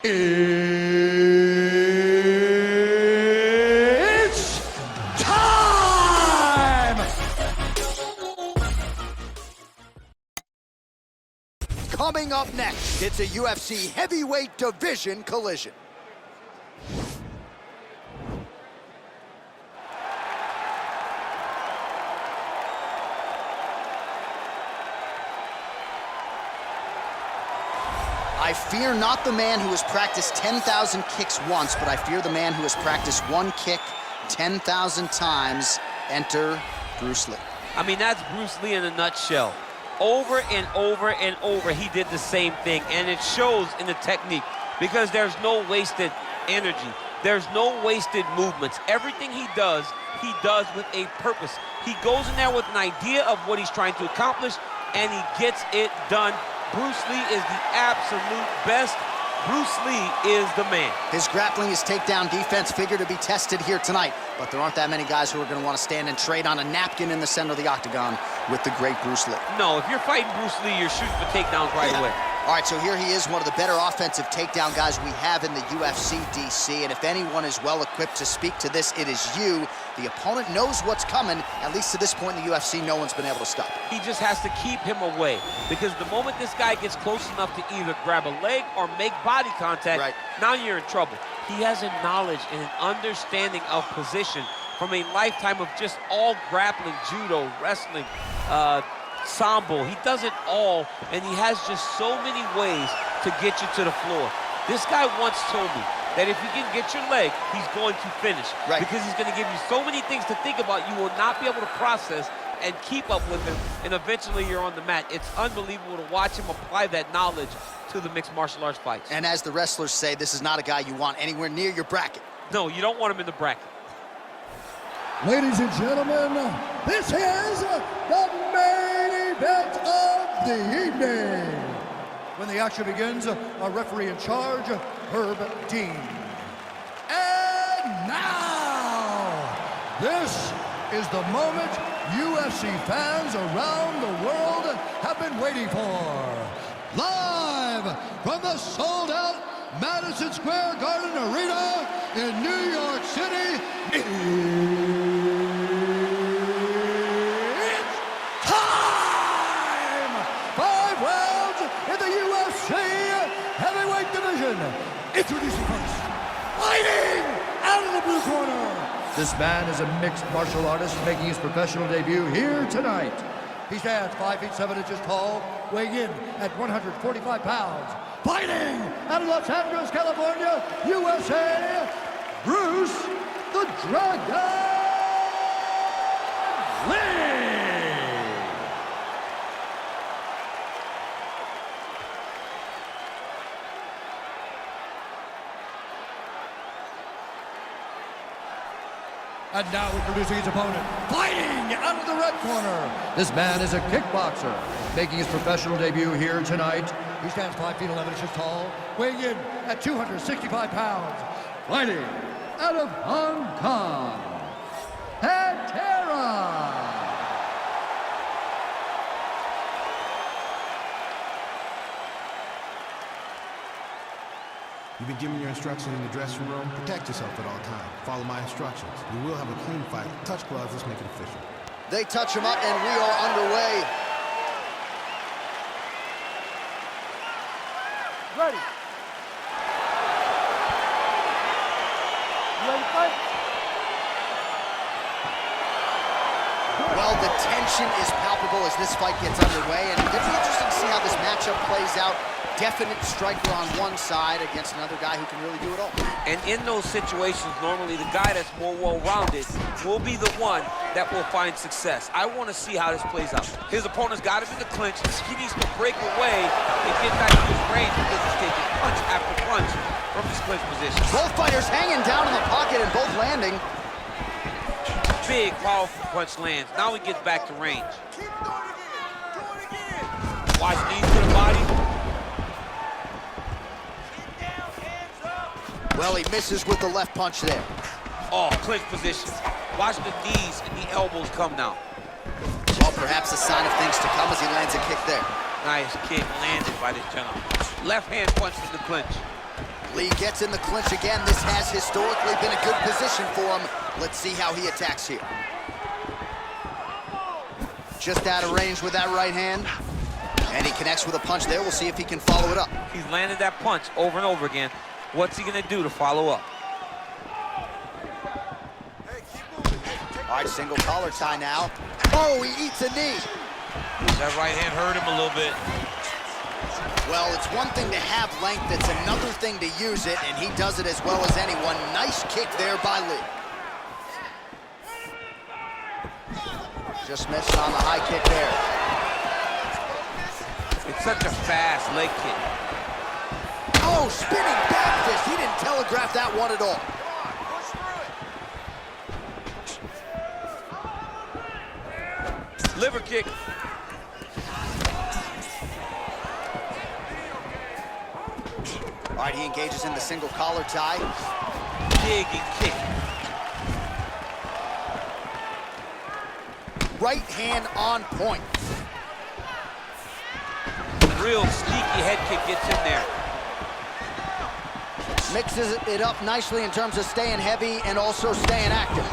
It's time! Coming up next, it's a UFC heavyweight division collision. I fear not the man who has practiced 10,000 kicks once, but I fear the man who has practiced one kick 10,000 times. Enter Bruce Lee. I mean, that's Bruce Lee in a nutshell. Over and over and over, he did the same thing, and it shows in the technique because there's no wasted energy. There's no wasted movements. Everything he does with a purpose. He goes in there with an idea of what he's trying to accomplish, and he gets it done. Bruce Lee is the absolute best. Bruce Lee is the man. His grappling, his takedown defense figure to be tested here tonight, but there aren't that many guys who are going to want to stand and trade on a napkin in the center of the octagon with the great Bruce Lee. No, if you're fighting Bruce Lee, you're shooting for takedowns right away. All right, so here he is, one of the better offensive takedown guys we have in the UFC, DC, and if anyone is well-equipped to speak to this, it is you. The opponent knows what's coming. At least to this point in the UFC, no one's been able to stop it. He just has to keep him away, because the moment this guy gets close enough to either grab a leg or make body contact, now you're in trouble. He has a knowledge and an understanding of position from a lifetime of just all grappling, judo, wrestling, sambo. He does it all, and he has just so many ways to get you to the floor. This guy once told me that if you can get your leg, he's going to finish. Because he's going to give you so many things to think about, you will not be able to process and keep up with him, and eventually you're on the mat. It's unbelievable to watch him apply that knowledge to the mixed martial arts fights. And as the wrestlers say, this is not a guy you want anywhere near your bracket. No, you don't want him in the bracket. Ladies and gentlemen, this is the main event of the evening. When the action begins, our referee in charge, Herb Dean. And now, this is the moment UFC fans around the world have been waiting for. Live from the sold-out Madison Square Garden Arena in New York City, it's time! 5 rounds in the UFC heavyweight division. Introducing first, fighting out of the blue corner. This man is a mixed martial artist making his professional debut here tonight. He stands 5 feet 7 inches tall, weighing in at 145 pounds. Fighting out of Los Angeles, California, USA, Bruce the Dragon Lee! And now introducing his opponent, fighting out of the red corner. This man is a kickboxer, making his professional debut here tonight. He stands 5 feet 11 inches tall, weighing in at 265 pounds. Fighting out of Hong Kong, Pantera. You've been given your instructions in the dressing room. Protect yourself at all times. Follow my instructions. We will have a clean fight. Touch gloves, let's make it official. They touch him up, and we are underway. Ready. You ready to fight? Well, the tension is palpable as this fight gets underway, and it'll be interesting to see how this matchup plays out. Definite striker on one side against another guy who can really do it all. And in those situations, normally the guy that's more well-rounded will be the one that will find success. I want to see how this plays out. His opponent's got him in the clinch. He needs to break away and get back to his range because he's taking punch after punch from his clinch position. Both fighters hanging down in the pocket and both landing. Big, powerful punch lands. Now he gets back to range. Watch knees to the body. Well, he misses with the left punch there. Oh, clinch position. Watch the knees and the elbows come now. Well, perhaps a sign of things to come as he lands a kick there. Nice kick landed by this gentleman. Left hand punch from the clinch. Lee gets in the clinch again. This has historically been a good position for him. Let's see how he attacks here. Just out of range with that right hand. And he connects with a punch there. We'll see if he can follow it up. He's landed that punch over and over again. What's he gonna do to follow up? All right, single collar tie now. Oh, he eats a knee. That right hand hurt him a little bit. Well, it's one thing to have length, it's another thing to use it, and he does it as well as anyone. Nice kick there by Lee. Just missed on the high kick there. It's such a fast leg kick. Oh, spinning back fist. He didn't telegraph that one at all. Liver kick. All right, he engages in the single collar tie. Big kick. Right hand on point. Real sneaky head kick gets in there. Mixes it up nicely in terms of staying heavy and also staying active.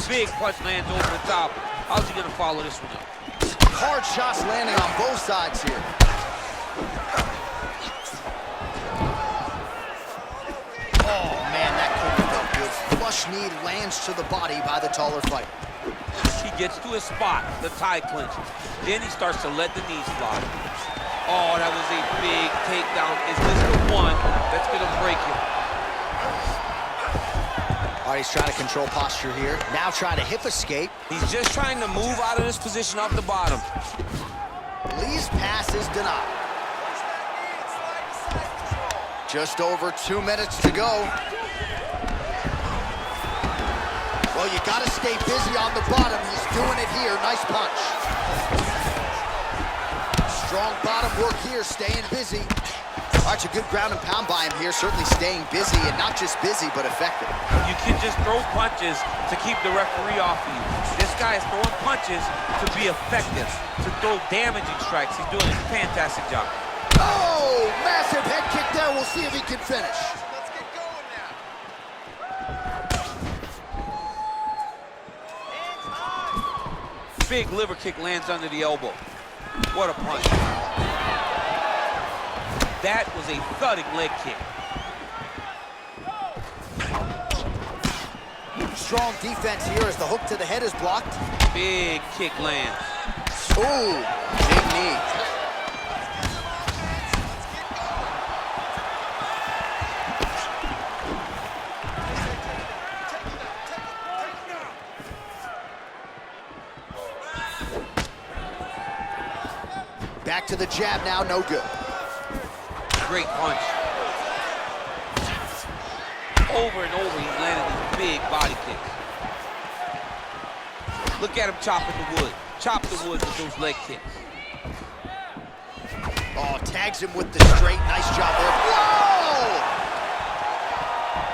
Big punch lands over the top. How's he gonna follow this one up? Hard shots landing on both sides here. Oh, man, that kick felt good. Flush knee lands to the body by the taller fighter. He gets to his spot, the tie clinch. Then he starts to let the knees fly. Oh, that was a big takedown. Is this the one that's gonna break him? All right, he's trying to control posture here. Now trying to hip escape. He's just trying to move out of this position off the bottom. Lee's pass is denied. Just over 2 minutes to go. Well, you gotta stay busy on the bottom. He's doing it here. Nice punch. Strong bottom work here, staying busy. All right, it's a good ground and pound by him here, certainly staying busy, and not just busy, but effective. You can just throw punches to keep the referee off of you. This guy is throwing punches to be effective, to throw damaging strikes. He's doing a fantastic job. Oh, massive head kick there. We'll see if he can finish. Let's get going now. Big liver kick lands under the elbow. What a punch. That was a thudding leg kick. Strong defense here as the hook to the head is blocked. Big kick lands. Ooh, big knee. Back to the jab now, no good. Great punch. Over and over, he's landing these big body kicks. Look at him chopping the wood. Chop the wood with those leg kicks. Oh, tags him with the straight. Nice job there. Whoa!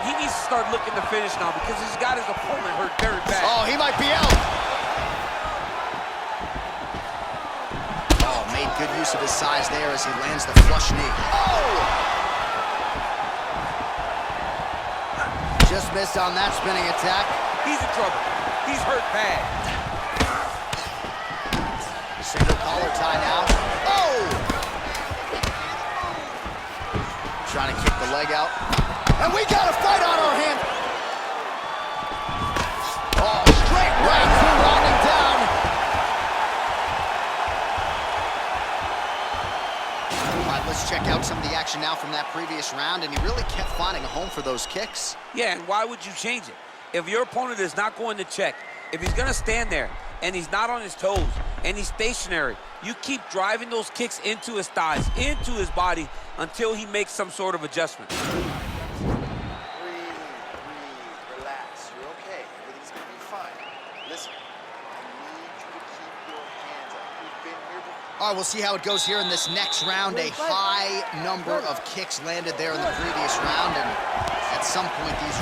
He needs to start looking to finish now because he's got his opponent hurt very bad. Oh, he might be out. Oh, made good use of his size there as he lands the flush knee. Oh! Just missed on that spinning attack. He's in trouble. He's hurt bad. Single collar tie now. Oh! Trying to kick the leg out. And we got a fight on our hands. Oh, straight right through, rounding down. All right, let's check out some of the action now from that previous round, and he really kept finding a home for those kicks. Yeah, and why would you change it? If your opponent is not going to check, if he's going to stand there and he's not on his toes and he's stationary, you keep driving those kicks into his thighs, into his body until he makes some sort of adjustment. Breathe, relax. You're okay. Everything's gonna be fine. Listen, I need you to keep your hands up. We've been here before. All right, we'll see how it goes here in this next round. A high number of kicks landed there in the previous round, and at some point, these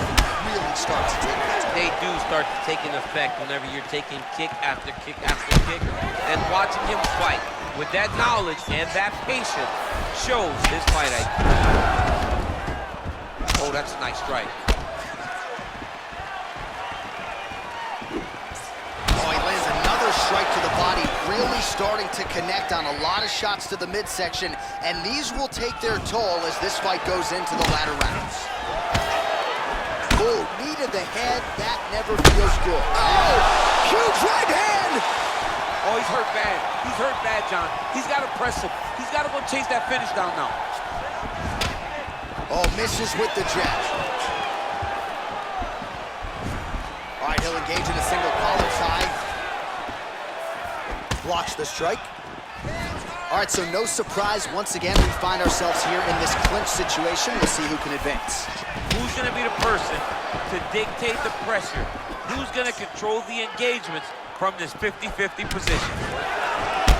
really start to take effect. They do start to take an effect whenever you're taking kick after kick after kick. And watching him fight, with that knowledge and that patience, shows his fight IQ. Oh, that's a nice strike. Oh, he lands another strike to the body, really starting to connect on a lot of shots to the midsection, and these will take their toll as this fight goes into the latter rounds. Oh, knee to the head, that never feels good. Oh, huge right hand! Oh, he's hurt bad. He's hurt bad, John. He's got to press him. He's got to go chase that finish down now. Oh, misses with the jab. All right, he'll engage in a single collar tie. Blocks the strike. All right, so no surprise. Once again, we find ourselves here in this clinch situation. We'll see who can advance. Who's going to be the person to dictate the pressure? Who's going to control the engagements from this 50-50 position?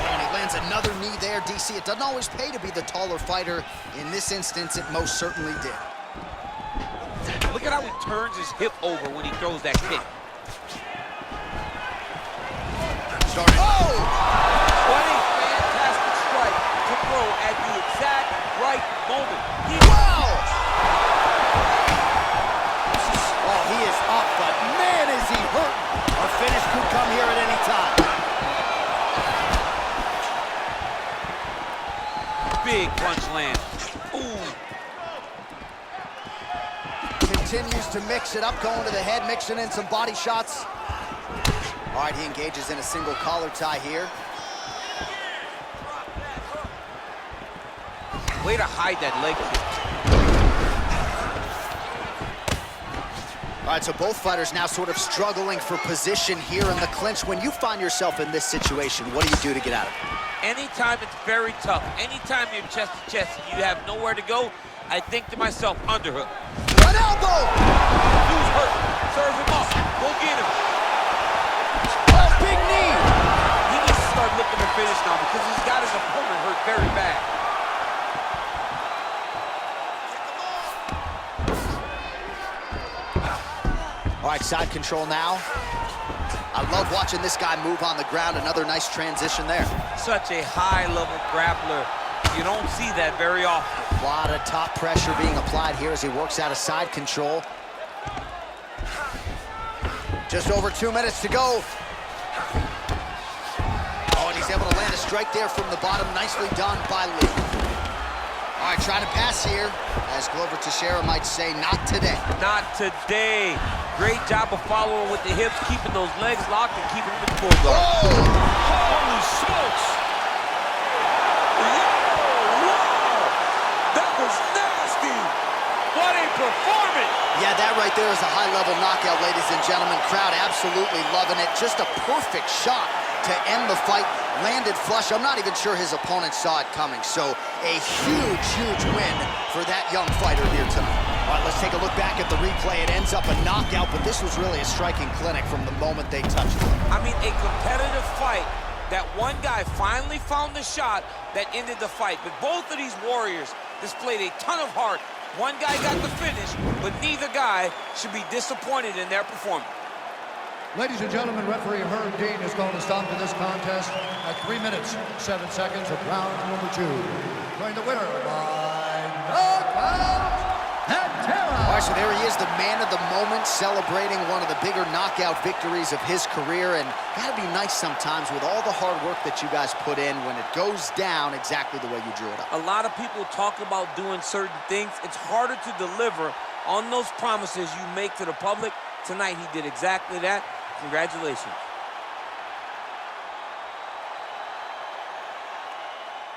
And he lands another knee there, DC. It doesn't always pay to be the taller fighter. In this instance, it most certainly did. Look at how he turns his hip over when he throws that kick. Started. Oh! What a fantastic strike to throw at the exact right moment. Wow! Oh, he is up, but man, is he hurt. A finish could come here at any time. Big punch land. Ooh. Continues to mix it up, going to the head, mixing in some body shots. All right, he engages in a single collar tie here. Way to hide that leg kick. All right, so both fighters now sort of struggling for position here in the clinch. When you find yourself in this situation, what do you do to get out of it? Anytime it's very tough, anytime you're chest to chest and you have nowhere to go, I think to myself, underhook. An elbow! Dude's hurt. Serve him up. Go get him. Oh, big knee! He needs to start looking to finish now because he's got his opponent hurt very bad. All right, side control now. I love watching this guy move on the ground. Another nice transition there. Such a high-level grappler. You don't see that very often. A lot of top pressure being applied here as he works out of side control. Just over 2 minutes to go. Oh, and he's able to land a strike there from the bottom. Nicely done by Lee. All right, trying to pass here. As Glover Teixeira might say, not today. Not today. Great job of following with the hips, keeping those legs locked and keeping them in the full guard. Oh! Holy smokes! Wow! That was nasty! What a performance! Yeah, that right there is a high-level knockout, ladies and gentlemen. Crowd absolutely loving it. Just a perfect shot to end the fight. Landed flush. I'm not even sure his opponent saw it coming. So a huge, huge win for that young fighter here tonight. All right, let's take a look back at the replay. It ends up a knockout, but this was really a striking clinic from the moment they touched it. I mean, a competitive fight. That one guy finally found the shot that ended the fight. But both of these warriors displayed a ton of heart. One guy got the finish, but neither guy should be disappointed in their performance. Ladies and gentlemen, referee Herb Dean is going to stop to this contest at 3 minutes, 7 seconds of round number 2. Going the winner by knockout and terror. All right, so there he is, the man of the moment, celebrating one of the bigger knockout victories of his career. And gotta be nice sometimes with all the hard work that you guys put in when it goes down exactly the way you drew it up. A lot of people talk about doing certain things. It's harder to deliver on those promises you make to the public. Tonight, he did exactly that. Congratulations.